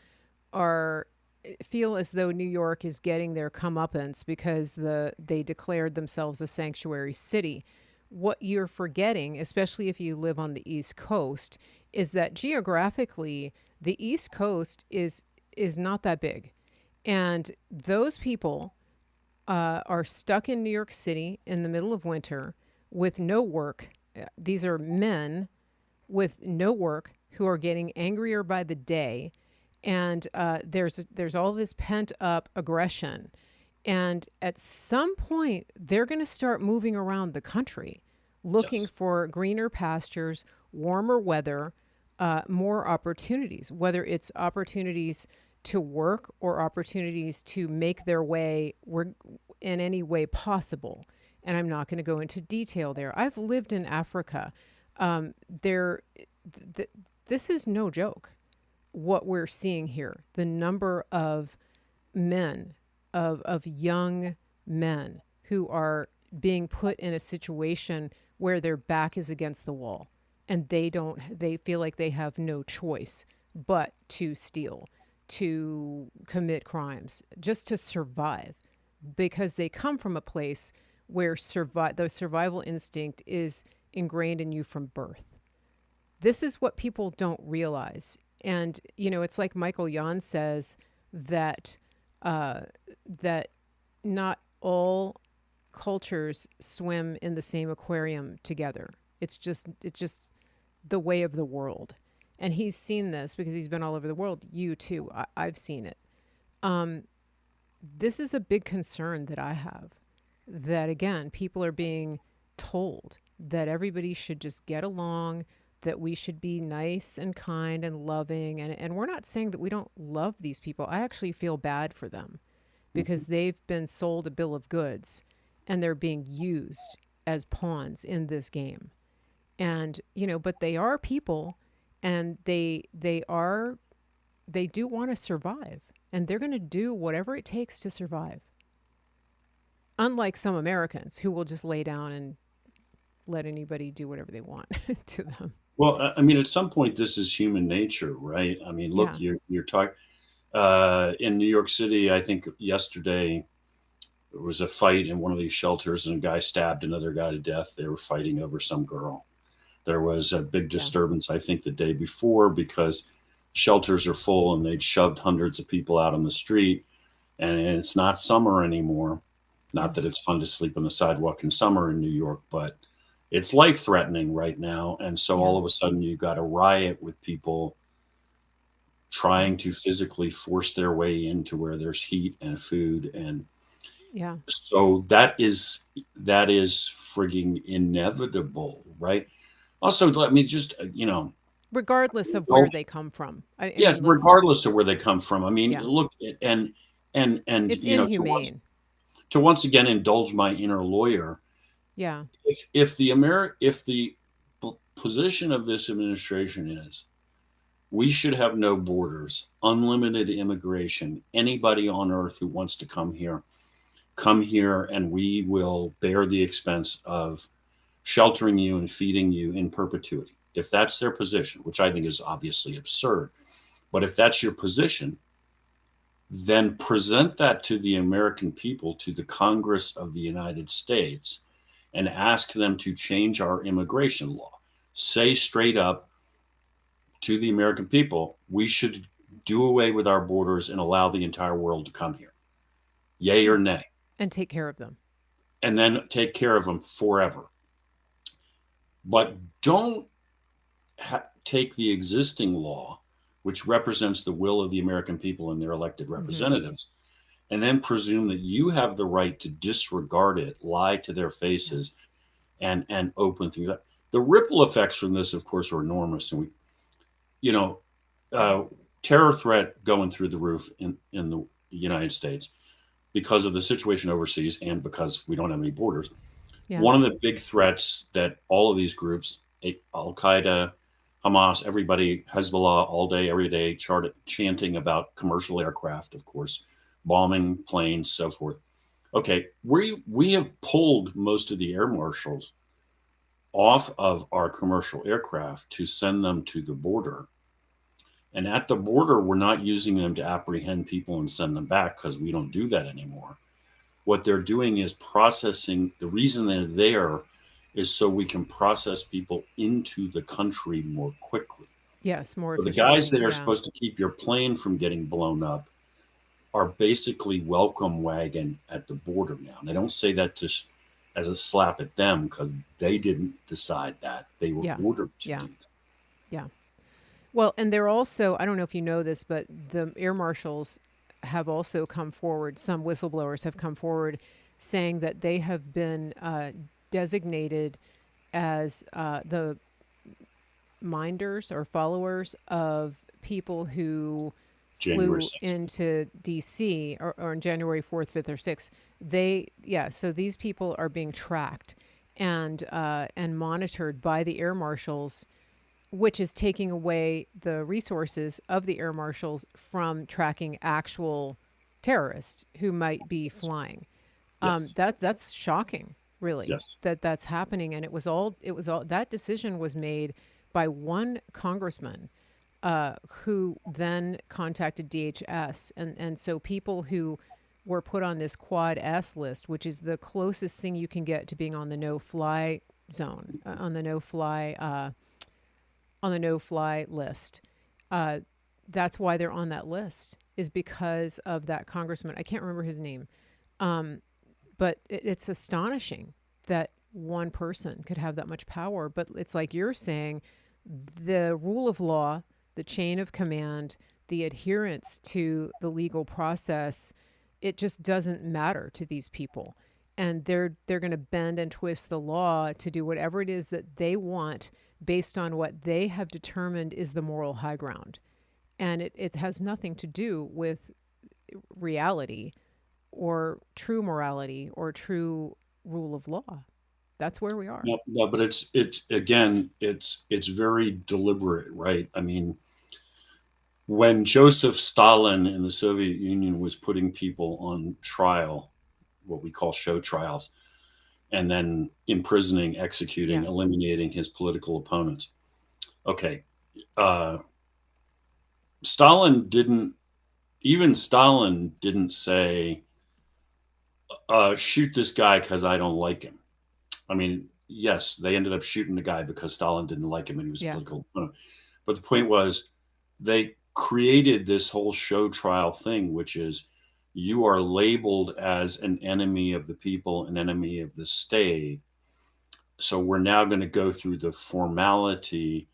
feel as though New York is getting their comeuppance because they declared themselves a sanctuary city. What you're forgetting, especially if you live on the East Coast, is that geographically the East Coast is not that big, and those people are stuck in New York City in the middle of winter with no work. These are men with no work who are getting angrier by the day. And there's all this pent up aggression. And at some point, they're going to start moving around the country looking Yes. for greener pastures, warmer weather, more opportunities, whether it's opportunities to work or opportunities to make their way in any way possible. And I'm not going to go into detail there. I've lived in Africa. There, th- this is no joke. What we're seeing here, the number of men, of young men who are being put in a situation where their back is against the wall and they feel like they have no choice but to steal, to commit crimes, just to survive, because they come from a place where the survival instinct is ingrained in you from birth. This is what people don't realize. And, it's like Michael Yon says that uh, that not all cultures swim in the same aquarium together. It's just the way of the world. And he's seen this because he's been all over the world. You too. I've seen it. Um, this is a big concern that I have. That again, people are being told that everybody should just get along, that we should be nice and kind and loving. And we're not saying that we don't love these people. I actually feel bad for them Mhm. because they've been sold a bill of goods and they're being used as pawns in this game. And, but they are people, and they do want to survive, and they're going to do whatever it takes to survive. Unlike some Americans who will just lay down and let anybody do whatever they want to them. Well, I mean, at some point, this is human nature, right? I mean, look, Yeah. you're talking in New York City. I think yesterday there was a fight in one of these shelters, and a guy stabbed another guy to death. They were fighting over some girl. There was a big Yeah. disturbance, I think, the day before because shelters are full and they'd shoved hundreds of people out on the street. And it's not summer anymore. Yeah. Not that it's fun to sleep on the sidewalk in summer in New York, but it's life threatening right now. And so Yeah. all of a sudden you got a riot with people Yeah. trying to physically force their way into where there's heat and food. And Yeah. so that is frigging inevitable, right? Also, let me just, Regardless of where indulge. they come from. I Yes, mean, let's, regardless of where they come from. I mean, yeah, look, and it's inhumane. to once again indulge my inner lawyer, Yeah. if the position of this administration is we should have no borders, unlimited immigration, anybody on earth who wants to come here, and we will bear the expense of sheltering you and feeding you in perpetuity. If that's their position, which I think is obviously absurd, but if that's your position, then present that to the American people, to the Congress of the United States, and ask them to change our immigration law. Say straight up to the American people, we should do away with our borders and allow the entire world to come here. Yay Yeah. or nay? And take care of them. And then take care of them forever. But don't take the existing law, which represents the will of the American people and their elected Hmm. representatives, and then presume that you have the right to disregard it, lie to their Yeah. faces, and open things up. The ripple effects from this, of course, are enormous, and you know, uh, terror threat going through the roof in the United States because of the situation overseas and because we don't have any borders. Yeah. One of the big threats that all of these groups, Al Qaeda, Hamas, everybody, Hezbollah, all day, every day, chanting about commercial aircraft, of course, bombing planes, so forth. Okay, we have pulled most of the air marshals off of our commercial aircraft to send them to the border. And at the border, we're not using them to apprehend people and send them back because we don't do that anymore. What they're doing is processing. The reason they're there is so we can process people into the country more quickly. Yes. More So the guys efficiently. that are Yeah. supposed to keep your plane from getting blown up are basically welcome wagon at the border now. And I don't say that just as a slap at them because they didn't decide that. They were Yeah. ordered to Yeah. do that. Yeah. Well, and they're also, I don't know if you know this, but the air marshals have also come forward, some whistleblowers have come forward saying that they have been designated as the minders or followers of people who January flew 6th. into DC or on January 4th, 5th, or 6th. So these people are being tracked and monitored by the air marshals, which is taking away the resources of the air marshals from tracking actual terrorists who might be flying. Yes. That's shocking, really, Yes. that's happening. And it was all that decision was made by one congressman who then contacted DHS. And so people who were put on this Quad S list, which is the closest thing you can get to being on the no-fly zone, on the no-fly list. That's why they're on that list, is because of that congressman. I can't remember his name. But it's astonishing that one person could have that much power. But it's like you're saying, the rule of law, the chain of command, the adherence to the legal process, it just doesn't matter to these people. And they're going to bend and twist the law to do whatever it is that they want based on what they have determined is the moral high ground. And it has nothing to do with reality or true morality or true rule of law. That's where we are. No, but it's again, it's very deliberate, right? I mean, when Joseph Stalin in the Soviet Union was putting people on trial, what we call show trials, and then imprisoning, executing, eliminating his political opponents. Okay. Stalin didn't say, shoot this guy because I don't like him. I mean, yes, they ended up shooting the guy because Stalin didn't like him and he was a political opponent. But the point was, they created this whole show trial thing, which is you are labeled as an enemy of the people, an enemy of the state. So we're now going to go through the formality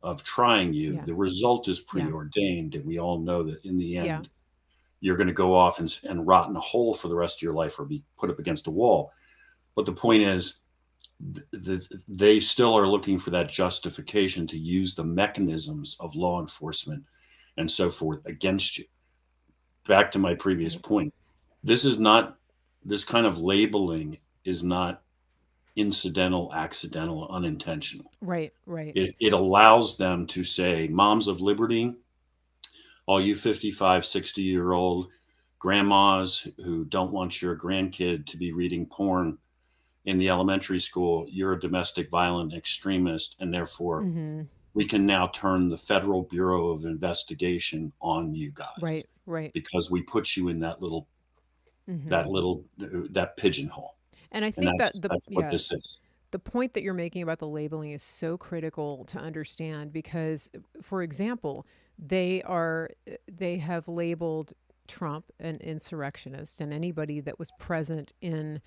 of trying you. The result is preordained. And we all know that in the end, you're going to go off and rot in a hole for the rest of your life or be put up against a wall. But the point is, they still are looking for that justification to use the mechanisms of law enforcement and so forth against you. Back to my previous point, this kind of labeling is not incidental, accidental, unintentional. Right. It allows them to say, moms of liberty, all you 55, 60-year-old grandmas who don't want your grandkid to be reading porn in the elementary school, you're a domestic violent extremist, and therefore we can now turn the Federal Bureau of Investigation on you guys. Right. Because we put you in that pigeonhole. And I think that's what this is. The point that you're making about the labeling is so critical to understand because, for example, they have labeled Trump an insurrectionist and anybody that was present in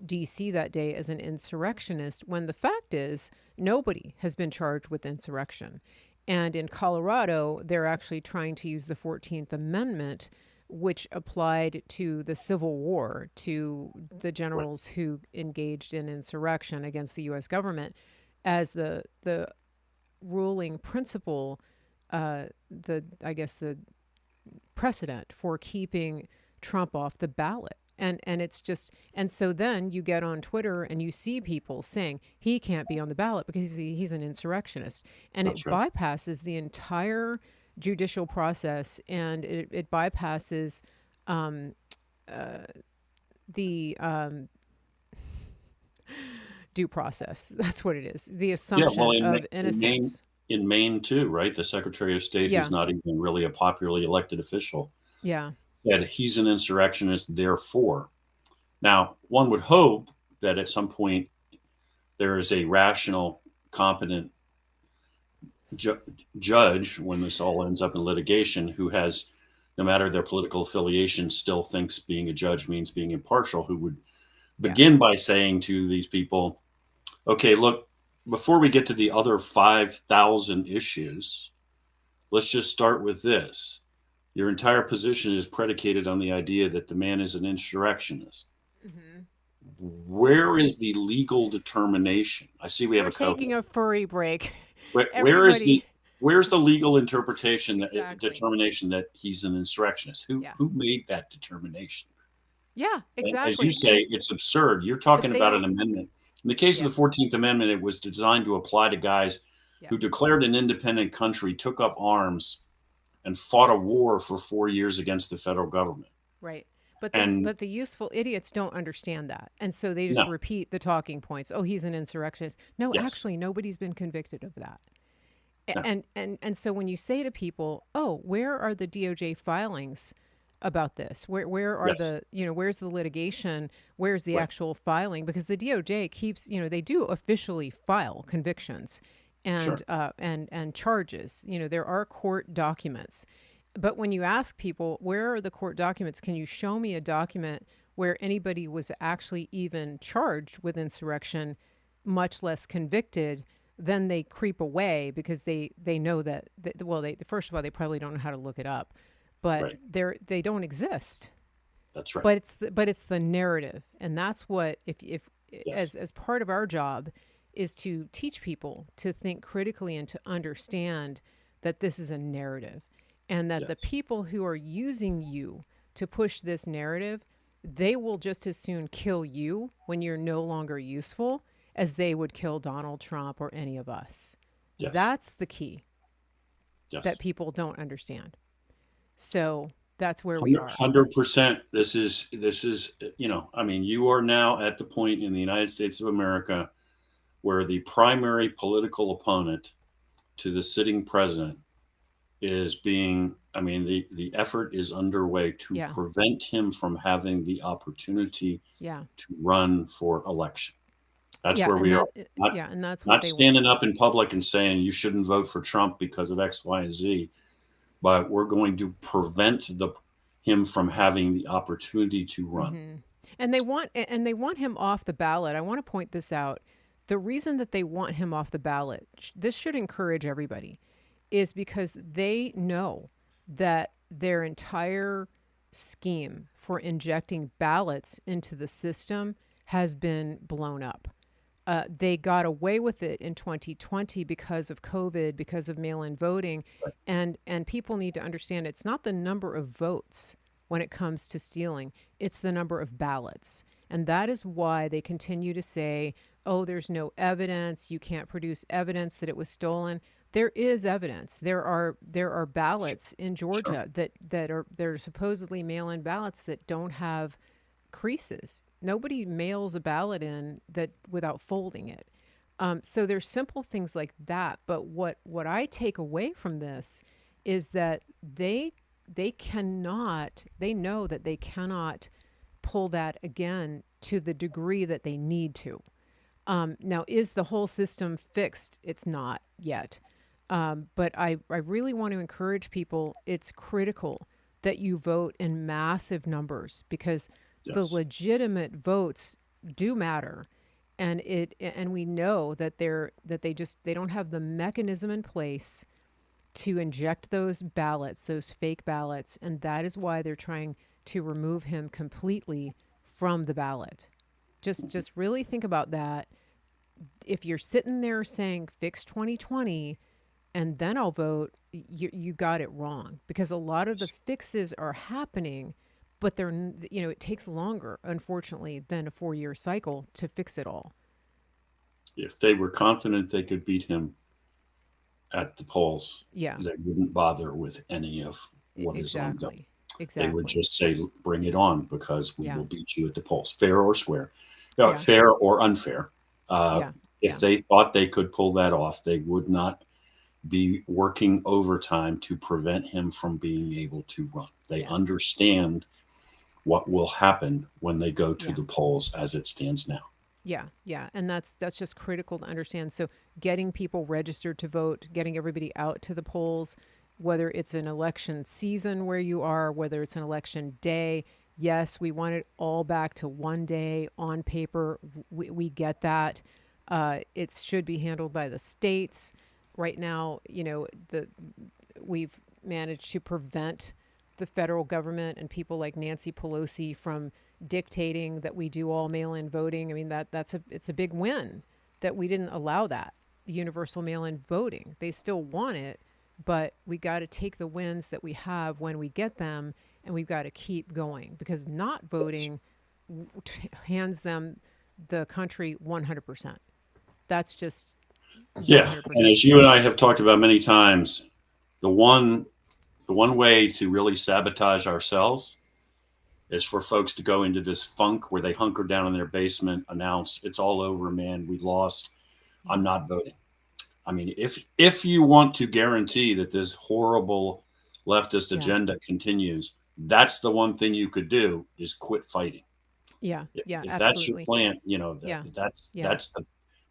DC that day as an insurrectionist, when the fact is nobody has been charged with insurrection. And in Colorado, they're actually trying to use the 14th Amendment, which applied to the Civil War, to the generals who engaged in insurrection against the U.S. government, as the ruling principle, the precedent for keeping Trump off the ballot. And it's just, and so then you get on Twitter and you see people saying he can't be on the ballot because he's an insurrectionist. And it bypasses the entire judicial process, and it bypasses the due process. That's what it is. The assumption of innocence. In Maine too, right? The Secretary of State, who's not even really a popularly elected official, said he's an insurrectionist, therefore. Now, one would hope that at some point there is a rational, competent judge, when this all ends up in litigation, who has, no matter their political affiliation, still thinks being a judge means being impartial, who would begin by saying to these people, okay, look, before we get to the other 5,000 issues, let's just start with this. Your entire position is predicated on the idea that the man is an insurrectionist. Hmm. Where is the legal determination? I see we have We're a co. taking a furry break. Where is Everybody. where's the legal interpretation that Exactly. determination that he's an insurrectionist? Yeah. Who made that determination? Yeah, And as you exactly. say, it's absurd. You're But talking they about an don't. amendment. In the case of Yeah. the 14th Amendment, it was designed to apply to guys Yeah. who declared an independent country, took up arms, and fought a war for 4 years against the federal government. Right. But And the useful idiots don't understand that. And so they just no, repeat the talking points. Oh, he's an insurrectionist. No, yes, actually nobody's been convicted of that. no, And so when you say to people, "Oh, where are the DOJ filings about this? Where are yes, the, where's the litigation? Where's the right, actual filing?" Because the DOJ keeps, they do officially file convictions sure, and charges. There are court documents. But when you ask people, "Where are the court documents? Can you show me a document where anybody was actually even charged with insurrection, much less convicted?" Then they creep away because they know well, they first of all, they probably don't know how to look it up, but right, they don't exist. that's right, But it's the narrative, and that's what, if yes, as part of our job is to teach people to think critically and to understand that this is a narrative, and that the yes, people who are using you to push this narrative, they will just as soon kill you when you're no longer useful as they would kill Donald Trump or any of us. yes, That's the key that yes. people don't understand. So that's where we are. 100%. This is, I mean, you are now at the point in the United States of America where the primary political opponent to the sitting president is being, I mean, the effort is underway to Yeah. prevent him from having the opportunity Yeah. to run for election. That's Yeah. where we are. Not Yeah. And that's what not they want. standing up in public and saying you shouldn't vote for Trump because of X, Y, and Z, but we're going to prevent him from having the opportunity to run. Hmm. And they want him off the ballot. I want to point this out. The reason that they want him off the ballot, this should encourage everybody, is because they know that their entire scheme for injecting ballots into the system has been blown up. They got away with it in 2020 because of COVID, because of mail-in voting, Right. and people need to understand it's not the number of votes when it comes to stealing; it's the number of ballots, and that is why they continue to say, "Oh, there's no evidence. You can't produce evidence that it was stolen." There is evidence. There are ballots in Sure. Georgia that are supposedly mail-in ballots that don't have creases. Nobody mails a ballot in that without folding it. So there's simple things like that. But what I take away from this is that they cannot. They know that they cannot pull that again to the degree that they need to. Now, is the whole system fixed? It's not yet. But I really want to encourage people. It's critical that you vote in massive numbers because the Yes. legitimate votes do matter, and we know that they don't have the mechanism in place to inject those ballots, those fake ballots, and that is why they're trying to remove him completely from the ballot. Just really think about that. If you're sitting there saying fix 2020 and then I'll vote, you got it wrong because a lot of the fixes are happening, but it takes longer, unfortunately, than a 4-year cycle to fix it all. If they were confident they could beat him at the polls, Yeah, they wouldn't bother with any of what is ongoing. exactly. They would Exactly. just say, "Bring it on," because we Yeah. will beat you at the polls, fair or square, Yeah. fair or unfair. Uh, Yeah. if Yeah. they thought they could pull that off, they would not be working overtime to prevent him from being able to run. They Yeah. understand what will happen when they go to Yeah. the polls as it stands now. Yeah, yeah, and that's just critical to understand. So, getting people registered to vote, getting everybody out to the polls, whether it's an election season where you are, whether it's an election day. Yes, we want it all back to one day on paper. We get that. It should be handled by the states. Right now, we've managed to prevent the federal government and people like Nancy Pelosi from dictating that we do all mail-in voting. I mean, it's a big win that we didn't allow that, the universal mail-in voting. They still want it, but we got to take the wins that we have when we get them, and we've got to keep going, because not voting hands them the country 100%. That's just 100%. Yeah, and as you and I have talked about many times, the one way to really sabotage ourselves is for folks to go into this funk where they hunker down in their basement, announce it's all over, man, we lost, I'm not voting. I mean, if you want to guarantee that this horrible leftist agenda continues, that's the one thing you could do, is quit fighting. Yeah, If that's your absolutely. plan, that's the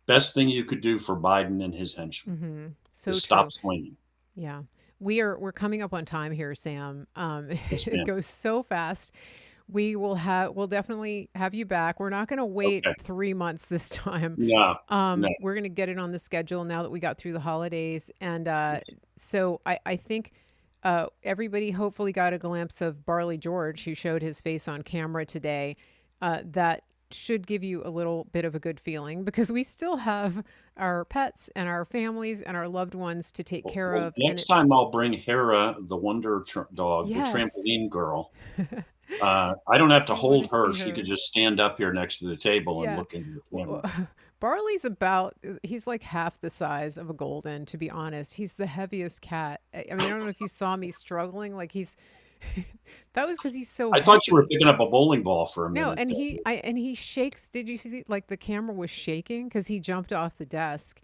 best thing you could do for Biden and his henchmen. So Just true. stop swinging. Yeah. We're coming up on time here, Sam. Yes, It ma'am. goes so fast. We'll definitely have you back. We're not going to wait Okay. 3 months this time. No. We're going to get it on the schedule now that we got through the holidays. And so I think everybody hopefully got a glimpse of Barley George, who showed his face on camera today. That should give you a little bit of a good feeling, because we still have our pets and our families and our loved ones to take care of. Next time I'll bring Hera, the wonder dog, Yes. the trampoline girl. I don't have to hold her. She her. could just stand up here next to the table and look into the camera. Barley's he's like half the size of a golden, to be honest. He's the heaviest cat. I mean, I don't know if you saw me struggling. Like that was because he's so I thought you were picking up a bowling ball for a minute. No, and he shakes. Did you see, like, the camera was shaking because he jumped off the desk,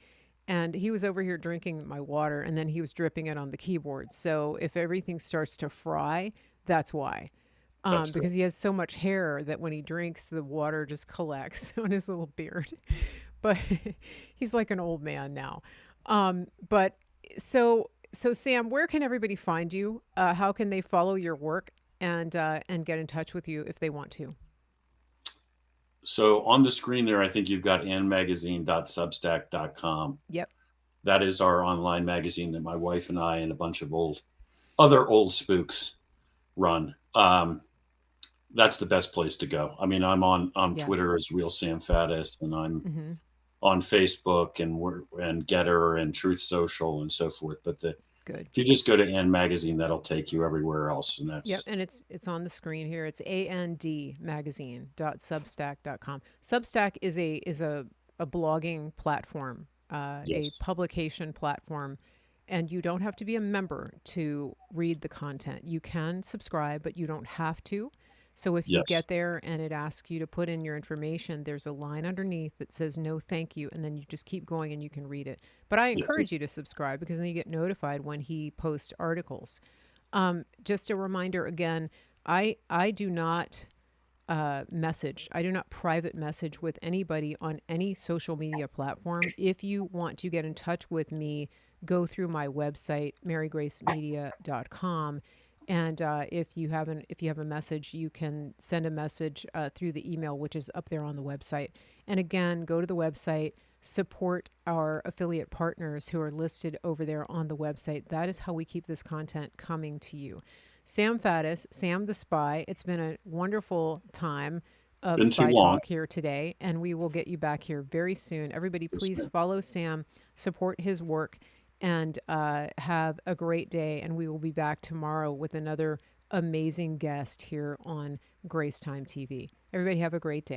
and he was over here drinking my water, and then he was dripping it on the keyboard. So if everything starts to fry, that's why. Because he has so much hair that when he drinks, the water just collects on his little beard. But he's like an old man now. But so Sam, where can everybody find you? How can they follow your work and get in touch with you if they want to? So on the screen there, I think you've got annmagazine.substack.com. Yep. That is our online magazine that my wife and I and a bunch of other old spooks run. That's the best place to go. I mean, I'm on Twitter as Real Sam Faddis, and I'm on Facebook and Getter and Truth Social and so forth. But if you just go to Ann Magazine, that'll take you everywhere else. And that's and it's on the screen here. It's andmagazine.substack.com. Substack is a blogging platform, a publication platform. And you don't have to be a member to read the content. You can subscribe, but you don't have to. So if you get there and it asks you to put in your information, there's a line underneath that says no thank you, and then you just keep going and you can read it. But I encourage you to subscribe, because then you get notified when he posts articles. Just a reminder again, I do not message. I do not private message with anybody on any social media platform. If you want to get in touch with me, go through my website, marygracemedia.com. And if you have a message, you can send a message through the email, which is up there on the website. And again, go to the website, support our affiliate partners who are listed over there on the website. That is how we keep this content coming to you. Sam Faddis, Sam the Spy, it's been a wonderful time of SpyTalk here today, and we will get you back here very soon. Everybody, please follow Sam, support his work, and have a great day. And we will be back tomorrow with another amazing guest here on GraceTime TV. Everybody have a great day.